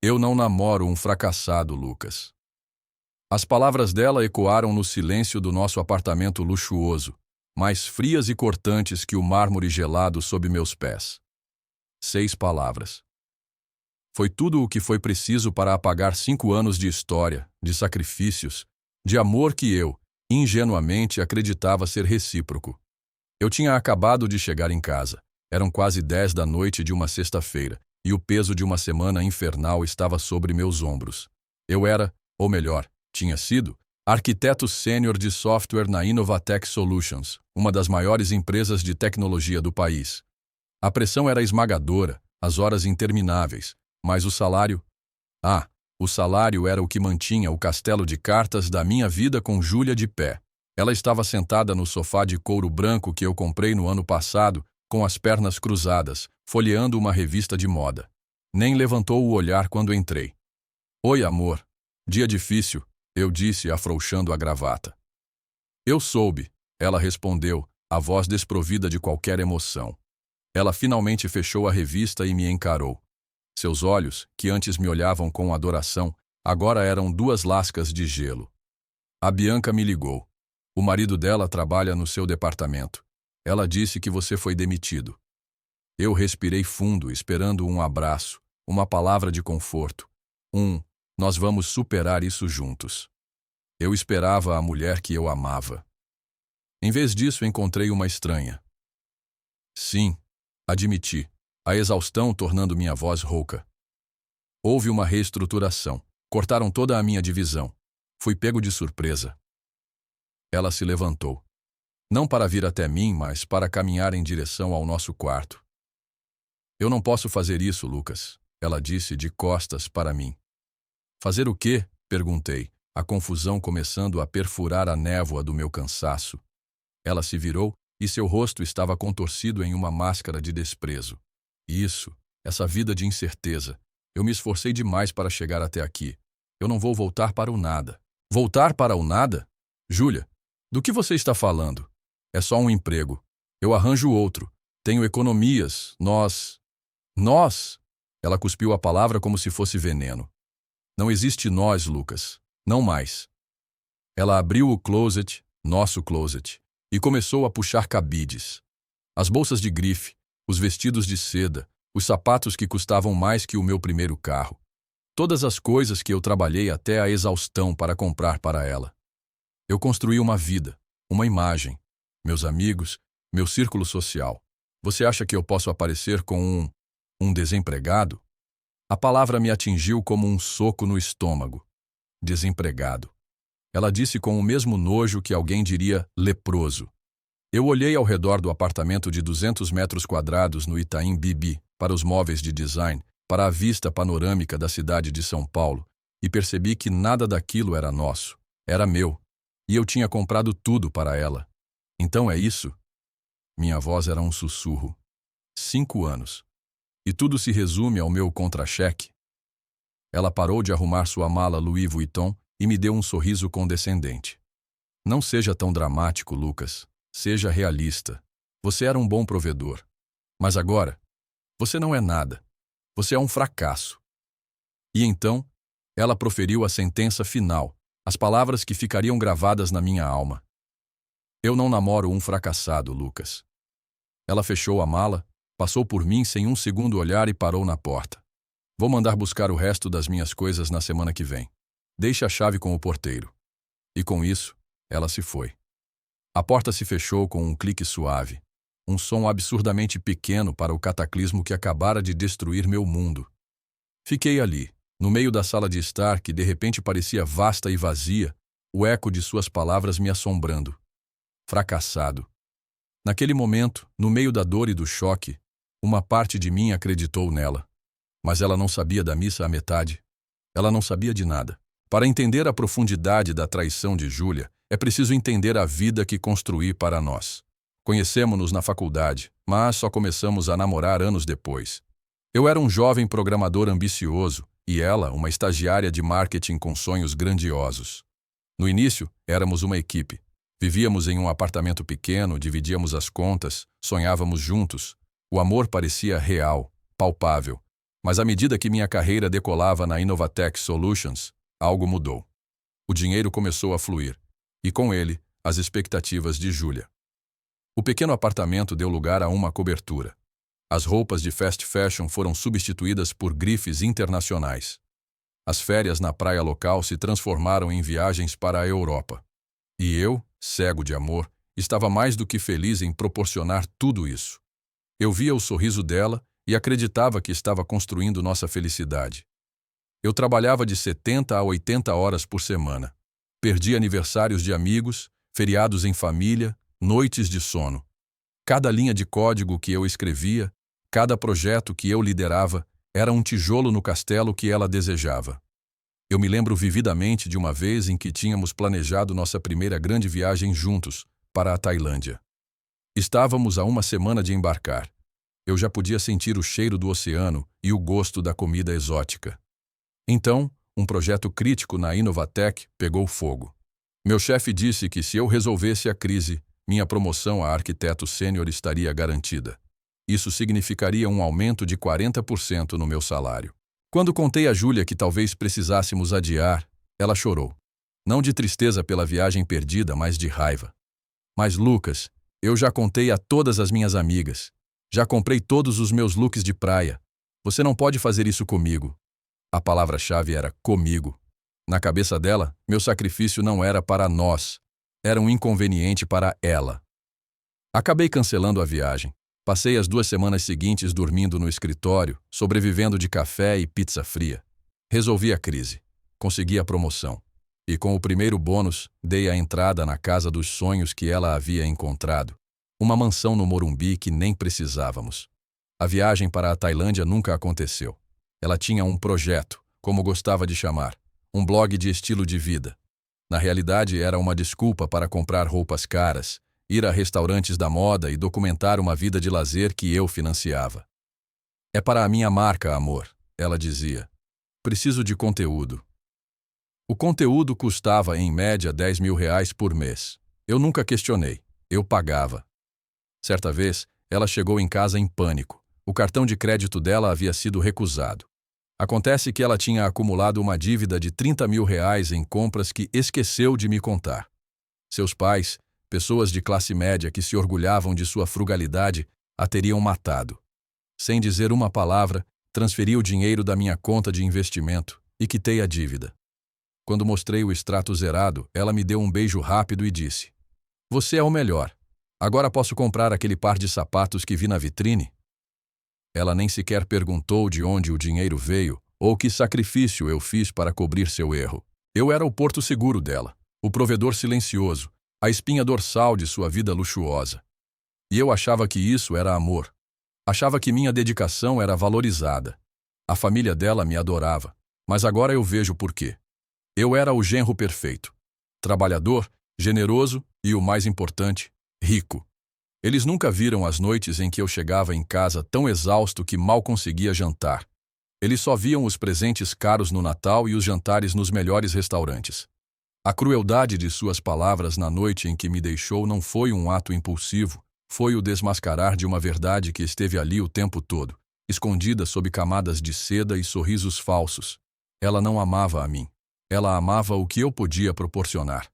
Eu não namoro um fracassado, Lucas. As palavras dela ecoaram no silêncio do nosso apartamento luxuoso, mais frias e cortantes que o mármore gelado sob meus pés. 6 palavras. Foi tudo o que foi preciso para apagar 5 anos de história, de sacrifícios, de amor que eu, ingenuamente, acreditava ser recíproco. Eu tinha acabado de chegar em casa. Eram quase 10 da noite de uma sexta-feira, e o peso de uma semana infernal estava sobre meus ombros. Eu era, ou melhor, tinha sido, arquiteto sênior de software na Innovatech Solutions, uma das maiores empresas de tecnologia do país. A pressão era esmagadora, as horas intermináveis, mas o salário? O salário era o que mantinha o castelo de cartas da minha vida com Júlia de pé. Ela estava sentada no sofá de couro branco que eu comprei no ano passado, com as pernas cruzadas, folheando uma revista de moda. Nem levantou o olhar quando entrei. Oi, amor. Dia difícil, eu disse, afrouxando a gravata. Eu soube, ela respondeu, a voz desprovida de qualquer emoção. Ela finalmente fechou a revista e me encarou. Seus olhos, que antes me olhavam com adoração, agora eram 2 lascas de gelo. A Bianca me ligou. O marido dela trabalha no seu departamento. Ela disse que você foi demitido. Eu respirei fundo, esperando um abraço, uma palavra de conforto. Nós vamos superar isso juntos. Eu esperava a mulher que eu amava. Em vez disso, encontrei uma estranha. Sim, admiti, a exaustão tornando minha voz rouca. Houve uma reestruturação. Cortaram toda a minha divisão. Fui pego de surpresa. Ela se levantou. Não para vir até mim, mas para caminhar em direção ao nosso quarto. Eu não posso fazer isso, Lucas, ela disse de costas para mim. Fazer o quê? Perguntei, a confusão começando a perfurar a névoa do meu cansaço. Ela se virou e seu rosto estava contorcido em uma máscara de desprezo. Isso, essa vida de incerteza. Eu me esforcei demais para chegar até aqui. Eu não vou voltar para o nada. Voltar para o nada? Júlia, do que você está falando? É só um emprego. Eu arranjo outro. Tenho economias. Nós... Ela cuspiu a palavra como se fosse veneno. Não existe nós, Lucas. Não mais. Ela abriu o closet, nosso closet, e começou a puxar cabides. As bolsas de grife, os vestidos de seda, os sapatos que custavam mais que o meu primeiro carro. Todas as coisas que eu trabalhei até a exaustão para comprar para ela. Eu construí uma vida, uma imagem. Meus amigos, meu círculo social. Você acha que eu posso aparecer com um desempregado? A palavra me atingiu como um soco no estômago. Desempregado. Ela disse com o mesmo nojo que alguém diria leproso. Eu olhei ao redor do apartamento de 200 metros quadrados no Itaim Bibi, para os móveis de design, para a vista panorâmica da cidade de São Paulo, e percebi que nada daquilo era nosso. Era meu. E eu tinha comprado tudo para ela. Então é isso? Minha voz era um sussurro. 5 anos. E tudo se resume ao meu contra-cheque? Ela parou de arrumar sua mala Louis Vuitton e me deu um sorriso condescendente. Não seja tão dramático, Lucas. Seja realista. Você era um bom provedor. Mas agora, você não é nada. Você é um fracasso. E então, ela proferiu a sentença final, as palavras que ficariam gravadas na minha alma. Eu não namoro um fracassado, Lucas. Ela fechou a mala, passou por mim sem um segundo olhar e parou na porta. Vou mandar buscar o resto das minhas coisas na semana que vem. Deixe a chave com o porteiro. E com isso, ela se foi. A porta se fechou com um clique suave, um som absurdamente pequeno para o cataclismo que acabara de destruir meu mundo. Fiquei ali, no meio da sala de estar que de repente parecia vasta e vazia, o eco de suas palavras me assombrando. Fracassado. Naquele momento, no meio da dor e do choque, uma parte de mim acreditou nela. Mas ela não sabia da missa à metade. Ela não sabia de nada. Para entender a profundidade da traição de Júlia, é preciso entender a vida que construí para nós. Conhecemos-nos na faculdade, mas só começamos a namorar anos depois. Eu era um jovem programador ambicioso e ela, uma estagiária de marketing com sonhos grandiosos. No início, éramos uma equipe. Vivíamos em um apartamento pequeno, dividíamos as contas, sonhávamos juntos. O amor parecia real, palpável. Mas à medida que minha carreira decolava na Inovatech Solutions, algo mudou. O dinheiro começou a fluir, e com ele, as expectativas de Júlia. O pequeno apartamento deu lugar a uma cobertura. As roupas de fast fashion foram substituídas por grifes internacionais. As férias na praia local se transformaram em viagens para a Europa. E eu, cego de amor, estava mais do que feliz em proporcionar tudo isso. Eu via o sorriso dela e acreditava que estava construindo nossa felicidade. Eu trabalhava de 70 a 80 horas por semana. Perdi aniversários de amigos, feriados em família, noites de sono. Cada linha de código que eu escrevia, cada projeto que eu liderava, era um tijolo no castelo que ela desejava. Eu me lembro vividamente de uma vez em que tínhamos planejado nossa primeira grande viagem juntos, para a Tailândia. Estávamos a uma semana de embarcar. Eu já podia sentir o cheiro do oceano e o gosto da comida exótica. Então, um projeto crítico na Inovatech pegou fogo. Meu chefe disse que se eu resolvesse a crise, minha promoção a arquiteto sênior estaria garantida. Isso significaria um aumento de 40% no meu salário. Quando contei a Júlia que talvez precisássemos adiar, ela chorou. Não de tristeza pela viagem perdida, mas de raiva. Mas Lucas, eu já contei a todas as minhas amigas. Já comprei todos os meus looks de praia. Você não pode fazer isso comigo. A palavra-chave era comigo. Na cabeça dela, meu sacrifício não era para nós. Era um inconveniente para ela. Acabei cancelando a viagem. Passei as 2 semanas seguintes dormindo no escritório, sobrevivendo de café e pizza fria. Resolvi a crise. Consegui a promoção. E com o primeiro bônus, dei a entrada na casa dos sonhos que ela havia encontrado. Uma mansão no Morumbi que nem precisávamos. A viagem para a Tailândia nunca aconteceu. Ela tinha um projeto, como gostava de chamar, um blog de estilo de vida. Na realidade, era uma desculpa para comprar roupas caras, ir a restaurantes da moda e documentar uma vida de lazer que eu financiava. É para a minha marca, amor, ela dizia. Preciso de conteúdo. O conteúdo custava, em média, R$ 10.000 por mês. Eu nunca questionei. Eu pagava. Certa vez, ela chegou em casa em pânico. O cartão de crédito dela havia sido recusado. Acontece que ela tinha acumulado uma dívida de R$ 30.000 em compras que esqueceu de me contar. Seus pais, pessoas de classe média que se orgulhavam de sua frugalidade, a teriam matado. Sem dizer uma palavra, transferi o dinheiro da minha conta de investimento e quitei a dívida. Quando mostrei o extrato zerado, ela me deu um beijo rápido e disse: "Você é o melhor. Agora posso comprar aquele par de sapatos que vi na vitrine?" Ela nem sequer perguntou de onde o dinheiro veio ou que sacrifício eu fiz para cobrir seu erro. Eu era o porto seguro dela, o provedor silencioso, a espinha dorsal de sua vida luxuosa. E eu achava que isso era amor. Achava que minha dedicação era valorizada. A família dela me adorava, mas agora eu vejo por quê. Eu era o genro perfeito. Trabalhador, generoso e, o mais importante, rico. Eles nunca viram as noites em que eu chegava em casa tão exausto que mal conseguia jantar. Eles só viam os presentes caros no Natal e os jantares nos melhores restaurantes. A crueldade de suas palavras na noite em que me deixou não foi um ato impulsivo, foi o desmascarar de uma verdade que esteve ali o tempo todo, escondida sob camadas de seda e sorrisos falsos. Ela não amava a mim. Ela amava o que eu podia proporcionar.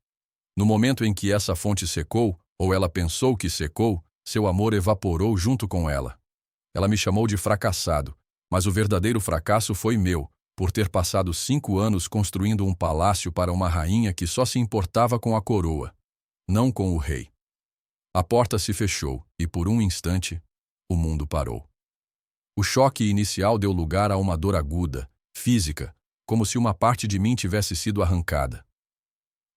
No momento em que essa fonte secou, ou ela pensou que secou, seu amor evaporou junto com ela. Ela me chamou de fracassado, mas o verdadeiro fracasso foi meu, por ter passado 5 anos construindo um palácio para uma rainha que só se importava com a coroa, não com o rei. A porta se fechou e, por um instante, o mundo parou. O choque inicial deu lugar a uma dor aguda, física, como se uma parte de mim tivesse sido arrancada.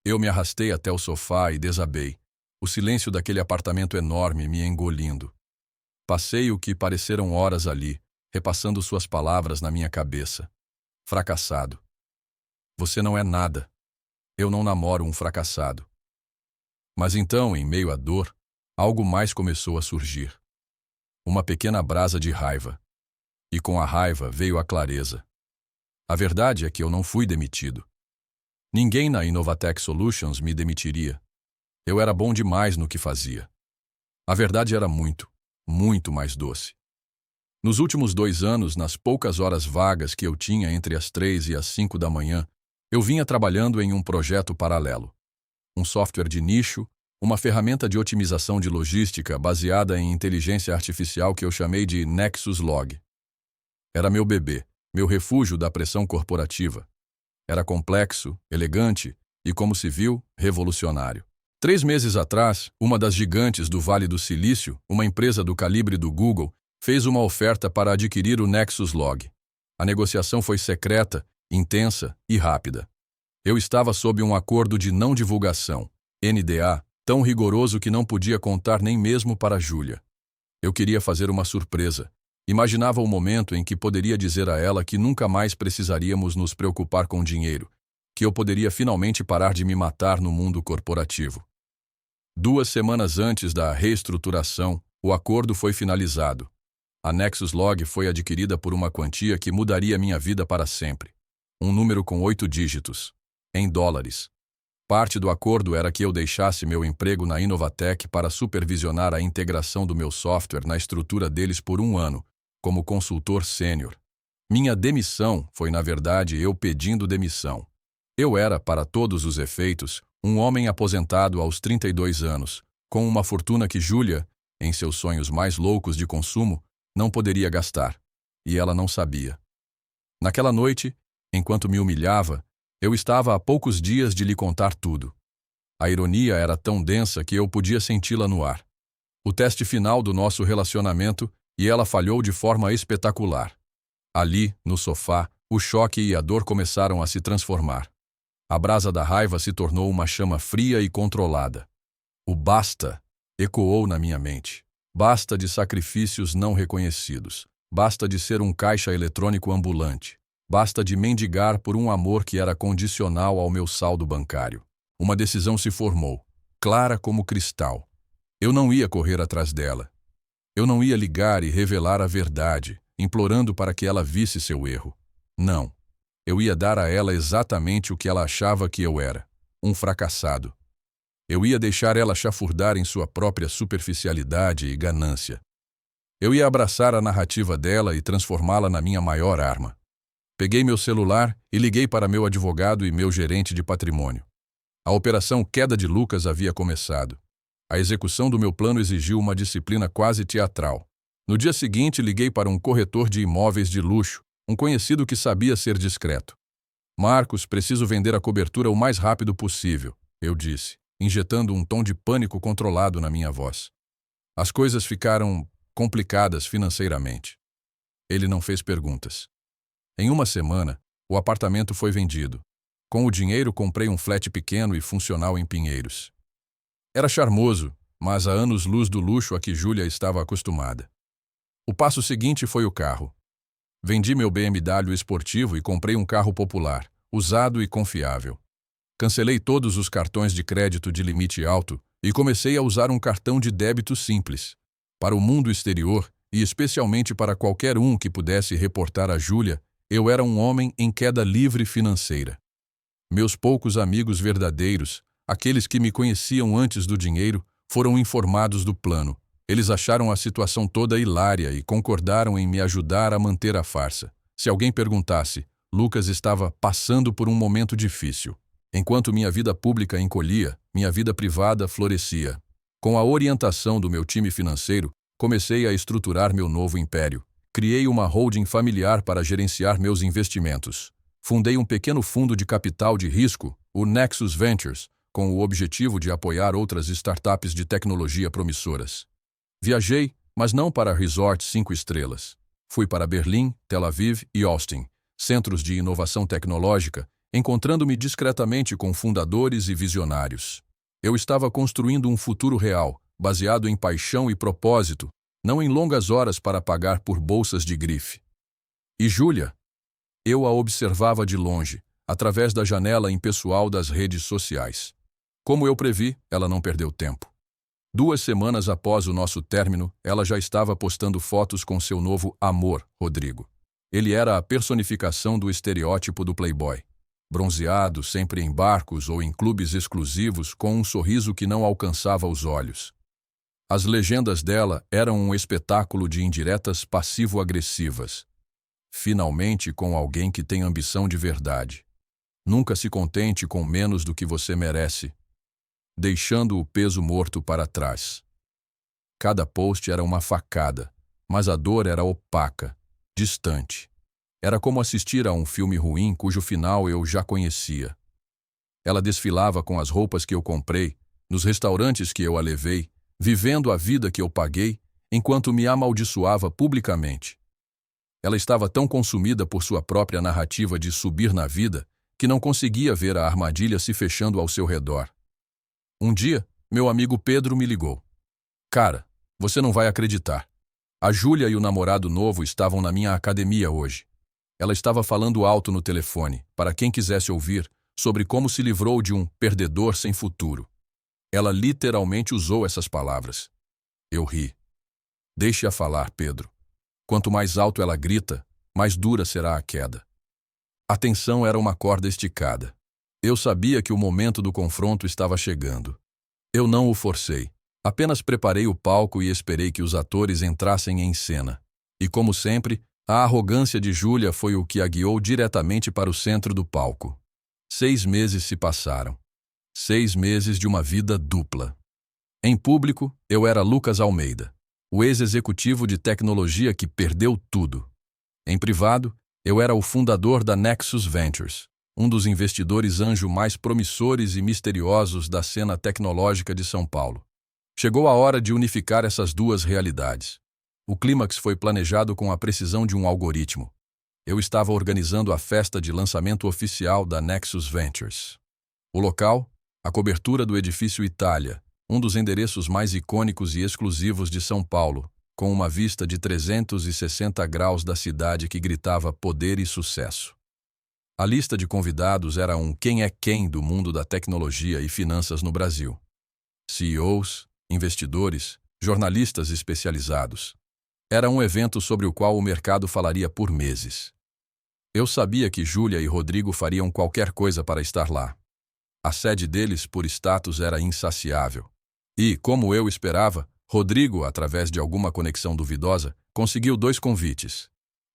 Eu me arrastei até o sofá e desabei, o silêncio daquele apartamento enorme me engolindo. Passei o que pareceram horas ali, repassando suas palavras na minha cabeça. Fracassado. Você não é nada. Eu não namoro um fracassado. Mas então, em meio à dor, algo mais começou a surgir. Uma pequena brasa de raiva. E com a raiva veio a clareza. A verdade é que eu não fui demitido. Ninguém na Inovatech Solutions me demitiria. Eu era bom demais no que fazia. A verdade era muito, muito mais doce. Nos últimos 2 anos, nas poucas horas vagas que eu tinha entre as 3 e as 5 da manhã, eu vinha trabalhando em um projeto paralelo. Um software de nicho, uma ferramenta de otimização de logística baseada em inteligência artificial que eu chamei de Nexus Log. Era meu bebê, meu refúgio da pressão corporativa. Era complexo, elegante e, como se viu, revolucionário. 3 meses atrás, uma das gigantes do Vale do Silício, uma empresa do calibre do Google, fez uma oferta para adquirir o Nexus Log. A negociação foi secreta, intensa e rápida. Eu estava sob um acordo de não divulgação, NDA, tão rigoroso que não podia contar nem mesmo para Júlia. Eu queria fazer uma surpresa. Imaginava o momento em que poderia dizer a ela que nunca mais precisaríamos nos preocupar com dinheiro, que eu poderia finalmente parar de me matar no mundo corporativo. 2 semanas antes da reestruturação, o acordo foi finalizado. A Nexus Log foi adquirida por uma quantia que mudaria minha vida para sempre. Um número com 8 dígitos, em dólares. Parte do acordo era que eu deixasse meu emprego na Inovatec para supervisionar a integração do meu software na estrutura deles por 1 ano, como consultor sênior. Minha demissão foi, na verdade, eu pedindo demissão. Eu era, para todos os efeitos, um homem aposentado aos 32 anos, com uma fortuna que Júlia, em seus sonhos mais loucos de consumo, não poderia gastar, e ela não sabia. Naquela noite, enquanto me humilhava, eu estava a poucos dias de lhe contar tudo. A ironia era tão densa que eu podia senti-la no ar. O teste final do nosso relacionamento, e ela falhou de forma espetacular. Ali, no sofá, o choque e a dor começaram a se transformar. A brasa da raiva se tornou uma chama fria e controlada. O basta ecoou na minha mente. Basta de sacrifícios não reconhecidos. Basta de ser um caixa eletrônico ambulante. Basta de mendigar por um amor que era condicional ao meu saldo bancário. Uma decisão se formou, clara como cristal. Eu não ia correr atrás dela. Eu não ia ligar e revelar a verdade, implorando para que ela visse seu erro. Não. Eu ia dar a ela exatamente o que ela achava que eu era, um fracassado. Eu ia deixar ela chafurdar em sua própria superficialidade e ganância. Eu ia abraçar a narrativa dela e transformá-la na minha maior arma. Peguei meu celular e liguei para meu advogado e meu gerente de patrimônio. A operação Queda de Lucas havia começado. A execução do meu plano exigiu uma disciplina quase teatral. No dia seguinte, liguei para um corretor de imóveis de luxo, um conhecido que sabia ser discreto. Marcos, preciso vender a cobertura o mais rápido possível, eu disse, injetando um tom de pânico controlado na minha voz. As coisas ficaram complicadas financeiramente. Ele não fez perguntas. Em 1 semana, o apartamento foi vendido. Com o dinheiro, comprei um flat pequeno e funcional em Pinheiros. Era charmoso, mas há anos-luz do luxo a que Júlia estava acostumada. O passo seguinte foi o carro. Vendi meu BMW esportivo e comprei um carro popular, usado e confiável. Cancelei todos os cartões de crédito de limite alto e comecei a usar um cartão de débito simples. Para o mundo exterior, e especialmente para qualquer um que pudesse reportar a Júlia, eu era um homem em queda livre financeira. Meus poucos amigos verdadeiros, aqueles que me conheciam antes do dinheiro, foram informados do plano. Eles acharam a situação toda hilária e concordaram em me ajudar a manter a farsa. Se alguém perguntasse, Lucas estava passando por um momento difícil. Enquanto minha vida pública encolhia, minha vida privada florescia. Com a orientação do meu time financeiro, comecei a estruturar meu novo império. Criei uma holding familiar para gerenciar meus investimentos. Fundei um pequeno fundo de capital de risco, o Nexus Ventures, com o objetivo de apoiar outras startups de tecnologia promissoras. Viajei, mas não para resorts 5 estrelas. Fui para Berlim, Tel Aviv e Austin, centros de inovação tecnológica, encontrando-me discretamente com fundadores e visionários. Eu estava construindo um futuro real, baseado em paixão e propósito, não em longas horas para pagar por bolsas de grife. E Júlia? Eu a observava de longe, através da janela impessoal das redes sociais. Como eu previ, ela não perdeu tempo. 2 semanas após o nosso término, ela já estava postando fotos com seu novo amor, Rodrigo. Ele era a personificação do estereótipo do playboy. Bronzeado, sempre em barcos ou em clubes exclusivos, com um sorriso que não alcançava os olhos. As legendas dela eram um espetáculo de indiretas passivo-agressivas. Finalmente com alguém que tem ambição de verdade. Nunca se contente com menos do que você merece, deixando o peso morto para trás. Cada post era uma facada, mas a dor era opaca, distante. Era como assistir a um filme ruim cujo final eu já conhecia. Ela desfilava com as roupas que eu comprei, nos restaurantes que eu a levei, vivendo a vida que eu paguei, enquanto me amaldiçoava publicamente. Ela estava tão consumida por sua própria narrativa de subir na vida que não conseguia ver a armadilha se fechando ao seu redor. Um dia, meu amigo Pedro me ligou. Cara, você não vai acreditar. A Júlia e o namorado novo estavam na minha academia hoje. Ela estava falando alto no telefone, para quem quisesse ouvir, sobre como se livrou de um perdedor sem futuro. Ela literalmente usou essas palavras. Eu ri. Deixe-a falar, Pedro. Quanto mais alto ela grita, mais dura será a queda. A tensão era uma corda esticada. Eu sabia que o momento do confronto estava chegando. Eu não o forcei. Apenas preparei o palco e esperei que os atores entrassem em cena. E como sempre, a arrogância de Júlia foi o que a guiou diretamente para o centro do palco. 6 meses se passaram. 6 meses de uma vida dupla. Em público, eu era Lucas Almeida, o ex-executivo de tecnologia que perdeu tudo. Em privado, eu era o fundador da Nexus Ventures, um dos investidores anjo mais promissores e misteriosos da cena tecnológica de São Paulo. Chegou a hora de unificar essas duas realidades. O clímax foi planejado com a precisão de um algoritmo. Eu estava organizando a festa de lançamento oficial da Nexus Ventures. O local? A cobertura do edifício Itália, um dos endereços mais icônicos e exclusivos de São Paulo, com uma vista de 360 graus da cidade que gritava poder e sucesso. A lista de convidados era um quem é quem do mundo da tecnologia e finanças no Brasil. CEOs, investidores, jornalistas especializados. Era um evento sobre o qual o mercado falaria por meses. Eu sabia que Júlia e Rodrigo fariam qualquer coisa para estar lá. A sede deles, por status, era insaciável. E, como eu esperava, Rodrigo, através de alguma conexão duvidosa, conseguiu 2 convites.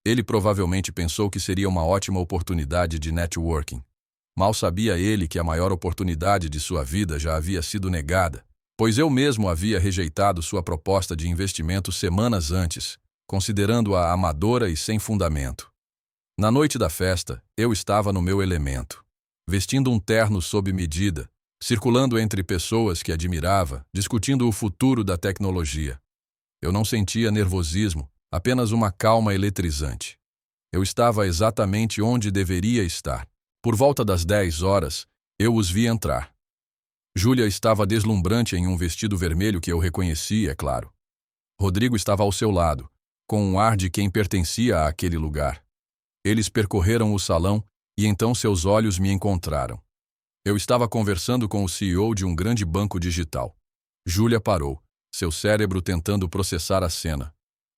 Ele provavelmente pensou que seria uma ótima oportunidade de networking. Mal sabia ele que a maior oportunidade de sua vida já havia sido negada, pois eu mesmo havia rejeitado sua proposta de investimento semanas antes, considerando-a amadora e sem fundamento. Na noite da festa, eu estava no meu elemento, vestindo um terno sob medida, circulando entre pessoas que admirava, discutindo o futuro da tecnologia. Eu não sentia nervosismo, apenas uma calma eletrizante. Eu estava exatamente onde deveria estar. Por volta das 10 horas, eu os vi entrar. Júlia estava deslumbrante em um vestido vermelho que eu reconheci, é claro. Rodrigo estava ao seu lado, com um ar de quem pertencia àquele lugar. Eles percorreram o salão e então seus olhos me encontraram. Eu estava conversando com o CEO de um grande banco digital. Júlia parou, seu cérebro tentando processar a cena.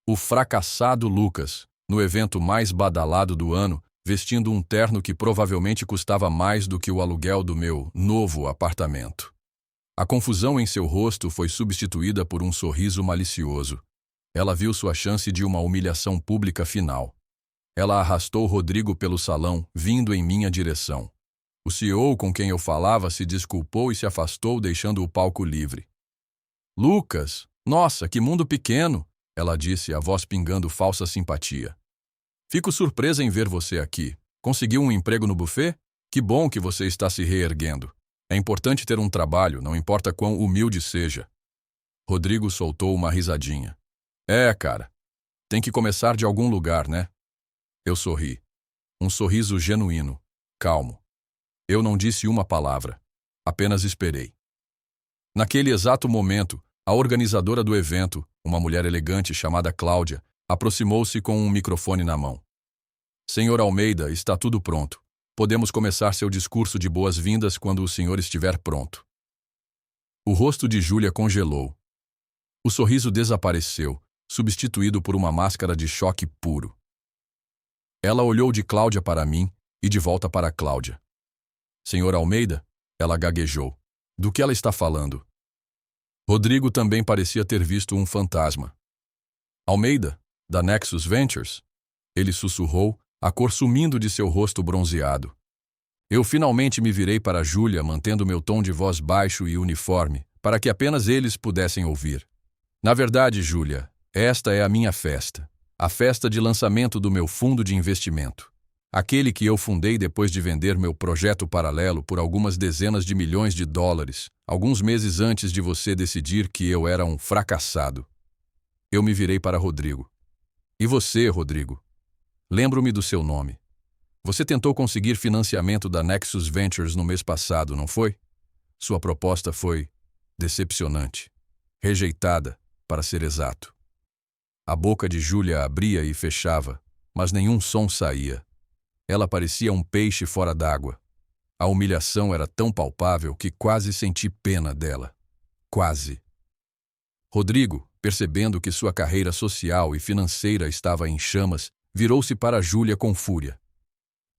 O fracassado Lucas, no evento mais badalado do ano, vestindo um terno que provavelmente custava mais do que o aluguel do meu novo apartamento. A confusão em seu rosto foi substituída por um sorriso malicioso. Ela viu sua chance de uma humilhação pública final. Ela arrastou Rodrigo pelo salão, vindo em minha direção. O CEO com quem eu falava se desculpou e se afastou, deixando o palco livre. Lucas, nossa, que mundo pequeno! Ela disse, a voz pingando falsa simpatia. Fico surpresa em ver você aqui. Conseguiu um emprego no buffet? Que bom que você está se reerguendo. É importante ter um trabalho, não importa quão humilde seja. Rodrigo soltou uma risadinha. É, cara. Tem que começar de algum lugar, né? Eu sorri. Um sorriso genuíno, calmo. Eu não disse uma palavra. Apenas esperei. Naquele exato momento, a organizadora do evento, uma mulher elegante chamada Cláudia, aproximou-se com um microfone na mão. Senhor Almeida, está tudo pronto. Podemos começar seu discurso de boas-vindas quando o senhor estiver pronto. O rosto de Júlia congelou. O sorriso desapareceu, substituído por uma máscara de choque puro. Ela olhou de Cláudia para mim e de volta para Cláudia. Senhor Almeida? Ela gaguejou. Do que ela está falando? Rodrigo também parecia ter visto um fantasma. Almeida, da Nexus Ventures? Ele sussurrou, a cor sumindo de seu rosto bronzeado. Eu finalmente me virei para Júlia, mantendo meu tom de voz baixo e uniforme, para que apenas eles pudessem ouvir. Na verdade, Júlia, esta é a minha festa. A festa de lançamento do meu fundo de investimento. Aquele que eu fundei depois de vender meu projeto paralelo por algumas dezenas de milhões de dólares, alguns meses antes de você decidir que eu era um fracassado. Eu me virei para Rodrigo. E você, Rodrigo? Lembro-me do seu nome. Você tentou conseguir financiamento da Nexus Ventures no mês passado, não foi? Sua proposta foi decepcionante. Rejeitada, para ser exato. A boca de Júlia abria e fechava, mas nenhum som saía. Ela parecia um peixe fora d'água. A humilhação era tão palpável que quase senti pena dela. Quase. Rodrigo, percebendo que sua carreira social e financeira estava em chamas, virou-se para Júlia com fúria.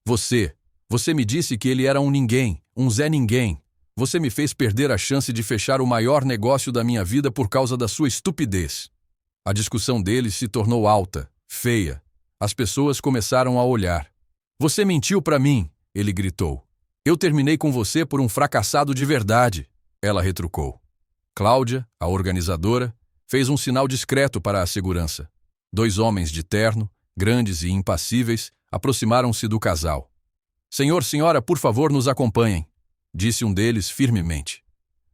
Você me disse que ele era um ninguém, um Zé Ninguém. Você me fez perder a chance de fechar o maior negócio da minha vida por causa da sua estupidez. A discussão deles se tornou alta, feia. As pessoas começaram a olhar. Você mentiu para mim, ele gritou. Eu terminei com você por um fracassado de verdade, ela retrucou. Cláudia, a organizadora, fez um sinal discreto para a segurança. 2 homens de terno, grandes e impassíveis, aproximaram-se do casal. Senhora, por favor, nos acompanhem, disse um deles firmemente.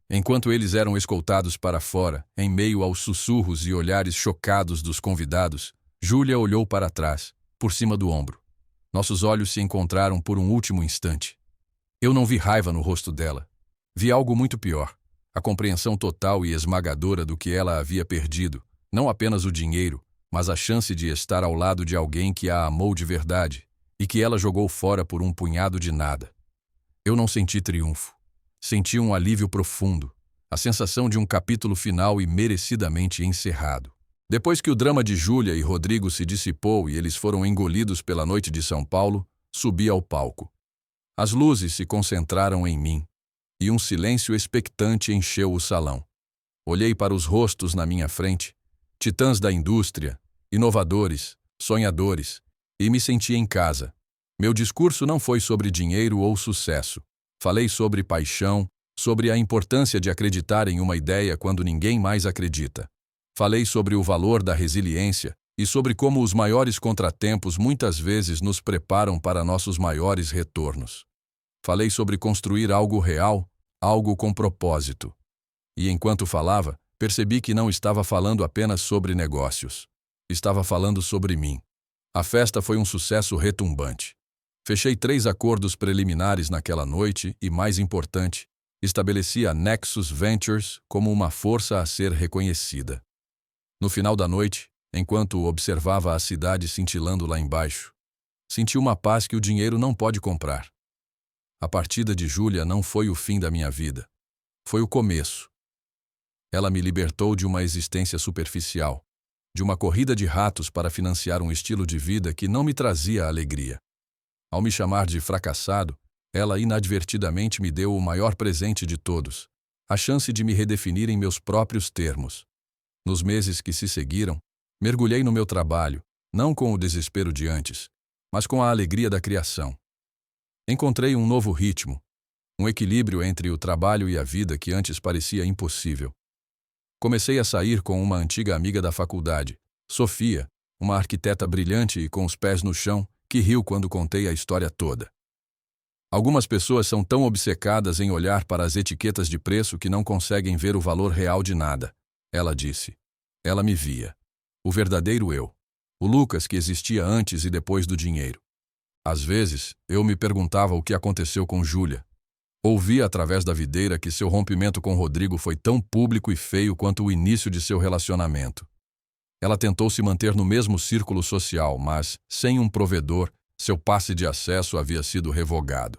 Enquanto eles eram escoltados para fora, em meio aos sussurros e olhares chocados dos convidados, Júlia olhou para trás, por cima do ombro. Nossos olhos se encontraram por um último instante. Eu não vi raiva no rosto dela. Vi algo muito pior. A compreensão total e esmagadora do que ela havia perdido, não apenas o dinheiro, mas a chance de estar ao lado de alguém que a amou de verdade e que ela jogou fora por um punhado de nada. Eu não senti triunfo. Senti um alívio profundo, a sensação de um capítulo final e merecidamente encerrado. Depois que o drama de Júlia e Rodrigo se dissipou e eles foram engolidos pela noite de São Paulo, subi ao palco. As luzes se concentraram em mim, e um silêncio expectante encheu o salão. Olhei para os rostos na minha frente, titãs da indústria, inovadores, sonhadores, e me senti em casa. Meu discurso não foi sobre dinheiro ou sucesso. Falei sobre paixão, sobre a importância de acreditar em uma ideia quando ninguém mais acredita. Falei sobre o valor da resiliência e sobre como os maiores contratempos muitas vezes nos preparam para nossos maiores retornos. Falei sobre construir algo real, algo com propósito. E enquanto falava, percebi que não estava falando apenas sobre negócios. Estava falando sobre mim. A festa foi um sucesso retumbante. Fechei 3 acordos preliminares naquela noite e, mais importante, estabeleci a Nexus Ventures como uma força a ser reconhecida. No final da noite, enquanto observava a cidade cintilando lá embaixo, senti uma paz que o dinheiro não pode comprar. A partida de Júlia não foi o fim da minha vida. Foi o começo. Ela me libertou de uma existência superficial, de uma corrida de ratos para financiar um estilo de vida que não me trazia alegria. Ao me chamar de fracassado, ela inadvertidamente me deu o maior presente de todos, a chance de me redefinir em meus próprios termos. Nos meses que se seguiram, mergulhei no meu trabalho, não com o desespero de antes, mas com a alegria da criação. Encontrei um novo ritmo, um equilíbrio entre o trabalho e a vida que antes parecia impossível. Comecei a sair com uma antiga amiga da faculdade, Sofia, uma arquiteta brilhante e com os pés no chão, que riu quando contei a história toda. Algumas pessoas são tão obcecadas em olhar para as etiquetas de preço que não conseguem ver o valor real de nada, ela disse. Ela me via. O verdadeiro eu. O Lucas que existia antes e depois do dinheiro. Às vezes, eu me perguntava o que aconteceu com Júlia. Ouvi através da videira que seu rompimento com Rodrigo foi tão público e feio quanto o início de seu relacionamento. Ela tentou se manter no mesmo círculo social, mas, sem um provedor, seu passe de acesso havia sido revogado.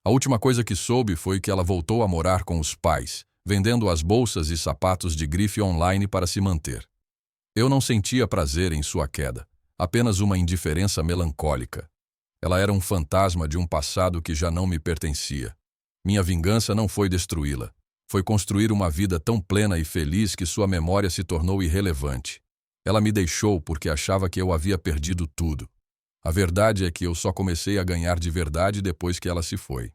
A última coisa que soube foi que ela voltou a morar com os pais, vendendo as bolsas e sapatos de grife online para se manter. Eu não sentia prazer em sua queda, apenas uma indiferença melancólica. Ela era um fantasma de um passado que já não me pertencia. Minha vingança não foi destruí-la. Foi construir uma vida tão plena e feliz que sua memória se tornou irrelevante. Ela me deixou porque achava que eu havia perdido tudo. A verdade é que eu só comecei a ganhar de verdade depois que ela se foi.